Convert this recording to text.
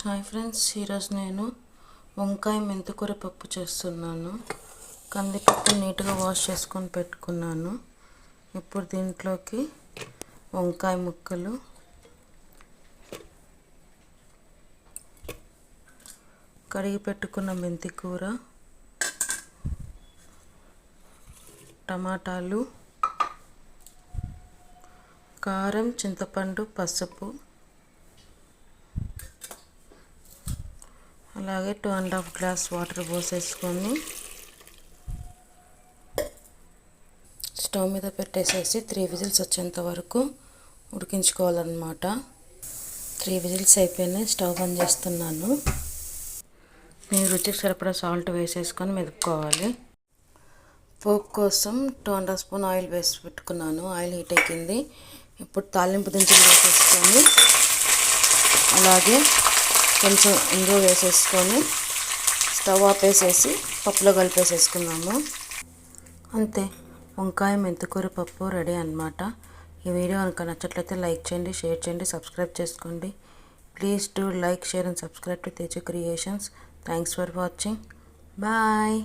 Hi friends, ఈరోజు నేను వంకాయ మెంతికూర పప్పు చేస్తున్నాను. కందిపప్పు నీట్గా వాష్ చేసుకొని పెట్టుకున్నాను. ఇప్పుడు దీంట్లోకి వంకాయ ముక్కలు, కడిగి పెట్టుకున్న మెంతికూర, టమాటాలు, కారం, చింతపండు, పసుపు, అలాగే 2.5 గ్లాస్ వాటర్ పోసేసుకొని స్టవ్ మీద పెట్టేసేసి 3 విజిల్స్ వచ్చేంత వరకు ఉడికించుకోవాలన్నమాట. 3 విజిల్స్ అయిపోయినాయి. స్టవ్ బంద్ చేస్తున్నాను. మీ రుచికి సరిపడా సాల్ట్ వేసేసుకొని మెదుపుకోవాలి. పోపు కోసం 2.5 స్పూన్ ఆయిల్ వేసి పెట్టుకున్నాను. ఆయిల్ హీట్ ఎక్కింది. ఇప్పుడు తాలింపు దినుసులు వేసేసుకొని అలాగే కొంచెం ఇంగువ వేసేసుకొని స్టవ్ ఆపేసేసి పప్పులో కలిపేసేసుకున్నాము. అంతే, వంకాయ మెంతికూర పప్పు రెడీ అన్నమాట. ఈ వీడియో కనుక నచ్చట్లయితే లైక్ చేయండి, షేర్ చేయండి, సబ్స్క్రైబ్ చేసుకోండి. Please do like, share and subscribe to Teju creations. Thanks for watching. Bye.